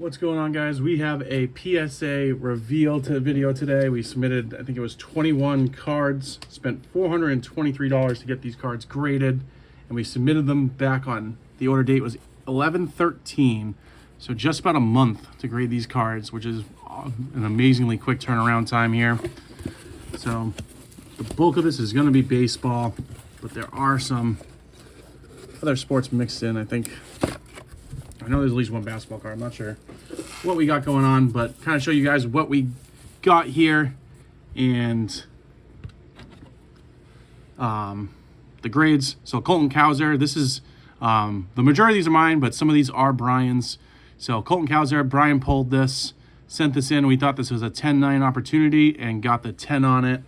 What's going on, guys? We have a PSA reveal to the video today. We submitted, I think it was 21 cards, spent $423 to get these cards graded, and we submitted them back on, the order date was 11/13, so just about a month to grade these cards, which is an amazingly quick turnaround time here. So the bulk of this is going to be baseball, but there are some other sports mixed in, I think. I know there's at least one basketball card. I'm not sure what we got going on, but kind of show you guys what we got here and the grades. So Colton Cowser, this is the majority of these are mine, but some of these are Brian's. So Colton Cowser, Brian pulled this, sent this in. We thought this was a 10-9 opportunity and got the 10 on it.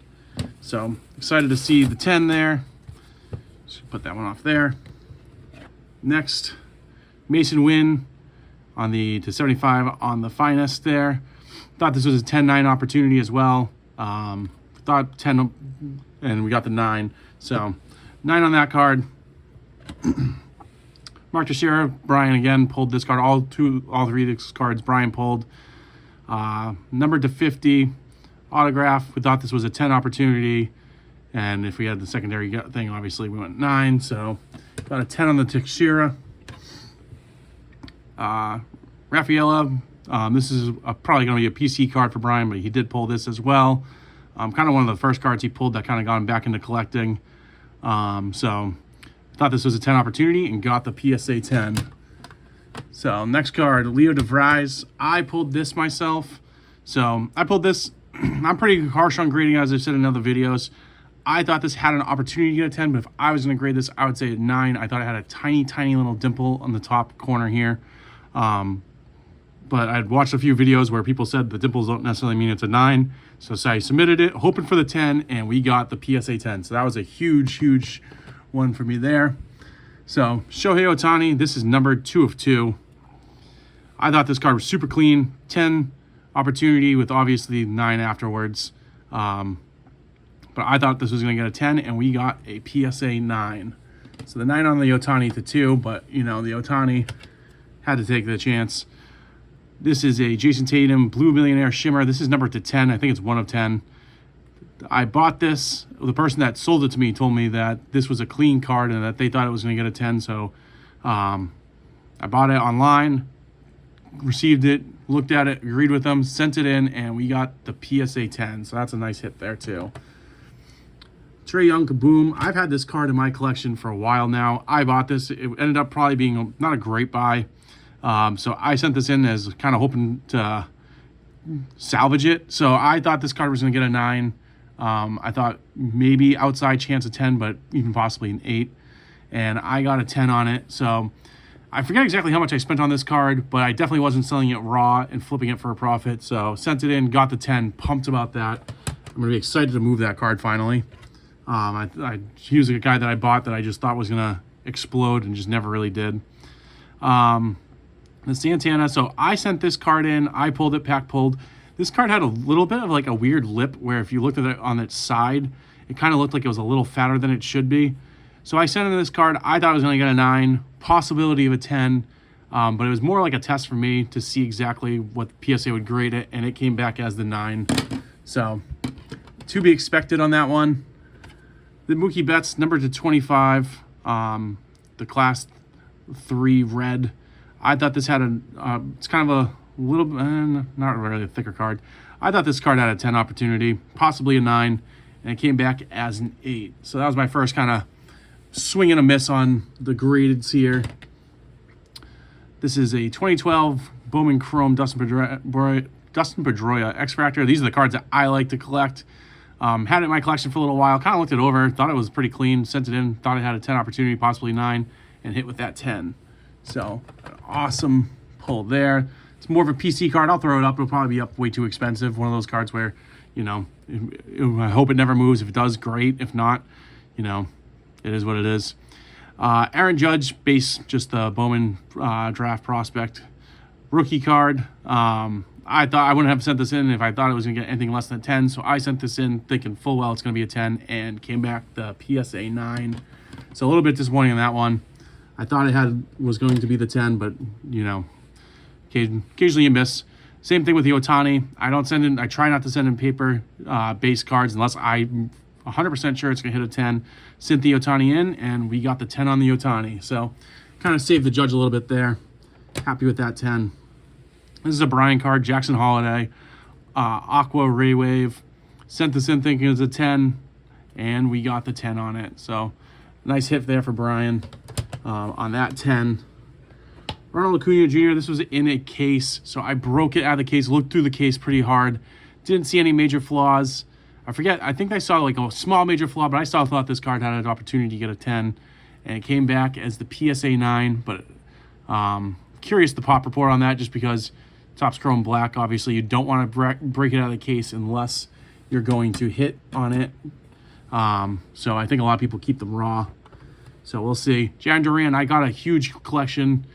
So excited to see the 10 there. Just put that one off there. Next, Mason Wynn on the /75 on the finest there. Thought this was a 10-9 opportunity as well. Thought 10 and we got the 9. So 9 on that card. Mark Teixeira, Brian again pulled this card. All three of these cards Brian pulled. Numbered to 50 autograph. We thought this was a 10 opportunity. And if we had the secondary thing, obviously we went 9. So got a 10 on the Teixeira. Rafaela, this is probably going to be a PC card for Brian, but he did pull this as well. Kind of one of the first cards he pulled that kind of got him back into collecting. So I thought this was a 10 opportunity and got the PSA 10. So next card, Leo DeVries. I pulled this myself. So I pulled this. I'm pretty harsh on grading, as I've said in other videos. I thought this had an opportunity to get a 10, but if I was going to grade this, I would say a 9. I thought it had a tiny, tiny little dimple on the top corner here. But I'd watched a few videos where people said the dimples don't necessarily mean it's a 9. So I submitted it, hoping for the 10, and we got the PSA 10. So that was a huge, huge one for me there. So Shohei Ohtani, this is numbered 2 of 2. I thought this card was super clean. 10 opportunity with obviously 9 afterwards. But I thought this was going to get a 10, and we got a PSA 9. So the 9 on the Ohtani to 2, but, you know, the Ohtani had to take the chance. This is a Jason Tatum Blue Millionaire Shimmer. This is numbered to 10. I think it's 1 of 10. I bought this. The person that sold it to me told me that this was a clean card and that they thought it was going to get a 10. So I bought it online, received it, looked at it, agreed with them, sent it in, and we got the PSA 10. So that's a nice hit there too. Trae Young Kaboom. I've had this card in my collection for a while now. I bought this. It ended up probably being not a great buy. So I sent this in as kind of hoping to salvage it. So I thought this card was going to get a 9. I thought maybe outside chance of 10, but even possibly an 8. And I got a 10 on it. So I forget exactly how much I spent on this card, but I definitely wasn't selling it raw and flipping it for a profit. So sent it in, got the 10, pumped about that. I'm going to be excited to move that card finally. He was a guy that I bought that I just thought was going to explode and just never really did. The Santana, so I sent this card in. I pulled it, Pack pulled. This card had a little bit of like a weird lip where if you looked at it on its side, it kind of looked like it was a little fatter than it should be. So I sent in this card. I thought I was going to get a 9, possibility of a 10, but it was more like a test for me to see exactly what PSA would grade it, and it came back as the 9. So to be expected on that one. The Mookie Betts, numbered to 25, the Class 3 red. I thought this had it's kind of a little, not really a thicker card. I thought this card had a 10 opportunity, possibly a 9, and it came back as an 8. So that was my first kind of swing and a miss on the grades here. This is a 2012 Bowman Chrome Dustin Pedroia X-Factor. These are the cards that I like to collect. Had it in my collection for a little while, kind of looked it over, thought it was pretty clean, sent it in, thought it had a 10 opportunity, possibly 9, and hit with that 10. So, an awesome pull there. It's more of a PC card. I'll throw it up. It'll probably be up way too expensive. One of those cards where, you know, I hope it never moves. If it does, great. If not, you know, it is what it is. Aaron Judge, base, just the Bowman draft prospect. Rookie card. I thought I wouldn't have sent this in if I thought it was going to get anything less than 10. So I sent this in thinking full well it's going to be a 10 and came back the PSA 9. So a little bit disappointing on that one. I thought it was going to be the 10, but, you know, Occasionally you miss. Same thing with the Otani. I try not to send in paper base cards unless I'm 100% sure it's going to hit a 10. Sent the Otani in, and we got the 10 on the Otani. So kind of saved the judge a little bit there. Happy with that 10. This is a Brian card, Jackson Holiday, Aqua Ray Wave. Sent this in thinking it was a 10, and we got the 10 on it. So nice hit there for Brian on that 10. Ronald Acuna Jr., this was in a case, so I broke it out of the case, looked through the case pretty hard. Didn't see any major flaws. I think I saw like a small major flaw, but I still thought this card had an opportunity to get a 10, and it came back as the PSA 9, but curious the pop report on that just because Topps Chrome Black, obviously you don't want to break it out of the case unless you're going to hit on it. So I think a lot of people keep them raw. So we'll see. Jan Duran, I got a huge collection.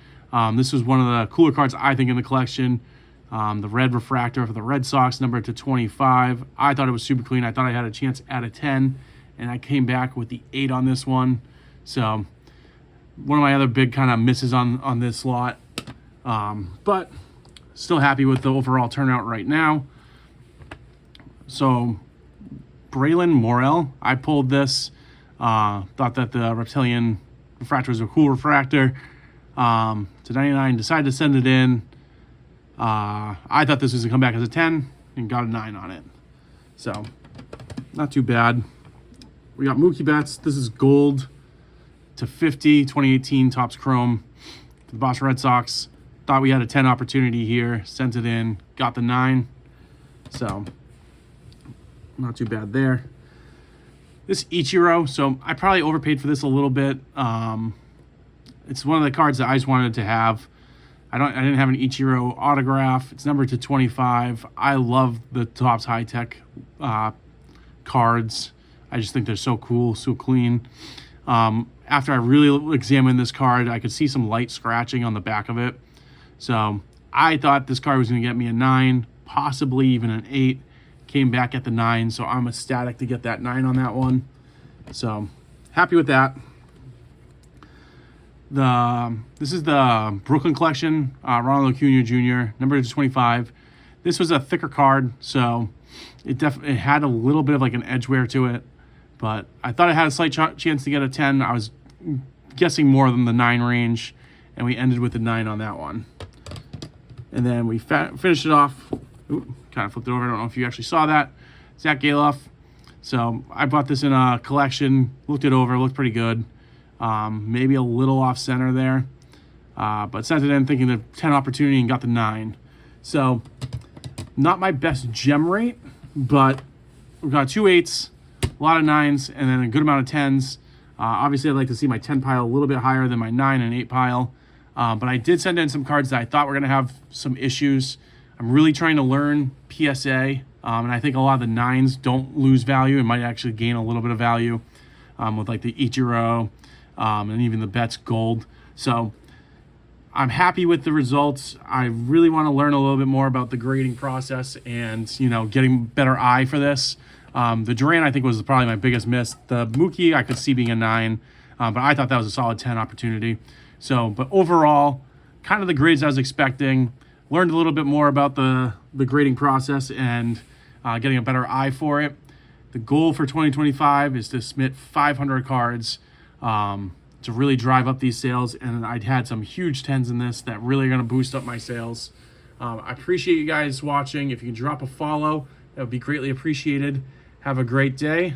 This was one of the cooler cards, I think, in the collection. The red refractor for the Red Sox, numbered to 25. I thought it was super clean. I thought I had a chance at a 10, and I came back with the 8 on this one. So one of my other big kind of misses on this lot. But still happy with the overall turnout right now. So Braylon Morel, I pulled this. Thought that the Reptilian refractor was a cool refractor. To 99, decided to send it in. I thought this was going to come back as a 10 and got a 9 on it. So, not too bad. We got Mookie Betts. This is gold to 50, 2018 Topps Chrome for the Boston Red Sox. Thought we had a 10 opportunity here. Sent it in. Got the 9. So, not too bad there. This Ichiro. So, I probably overpaid for this a little bit. It's one of the cards that I just wanted to have. I didn't have an Ichiro autograph. It's numbered to 25. I love the Topps High Tech cards. I just think they're so cool, so clean. After I really examined this card, I could see some light scratching on the back of it. So I thought this card was going to get me a 9, possibly even an 8. Came back at the 9, so I'm ecstatic to get that 9 on that one. So happy with that. This is the Brooklyn collection, Ronald Acuna Jr., number 25. This was a thicker card, so it had a little bit of like an edge wear to it, but I thought it had a slight chance to get a 10. I was guessing more than the 9 range, and we ended with a 9 on that one. And then we finished it off. Ooh, kind of flipped it over. I don't know if you actually saw that. Zach Galoff. So I bought this in a collection, looked it over, looked pretty good. Maybe a little off center there, but sent it in thinking the 10 opportunity and got the 9. So not my best gem rate, but we've got 2 8s, a lot of 9s, and then a good amount of 10s. Obviously, I'd like to see my 10 pile a little bit higher than my 9 and 8 pile, but I did send in some cards that I thought were going to have some issues. I'm really trying to learn PSA, and I think a lot of the 9s don't lose value and might actually gain a little bit of value with like the Ichiro, and even the Betts Gold. So I'm happy with the results. I really want to learn a little bit more about the grading process and, getting better eye for this. The Duran, I think, was probably my biggest miss. The Mookie, I could see being a 9, but I thought that was a solid 10 opportunity. So, but overall, kind of the grades I was expecting. Learned a little bit more about the grading process and getting a better eye for it. The goal for 2025 is to submit 500 cards to really drive up these sales, and I'd had some huge 10s in this that really are going to boost up my sales. I appreciate you guys watching. If you can drop a follow, that would be greatly appreciated. Have a great day.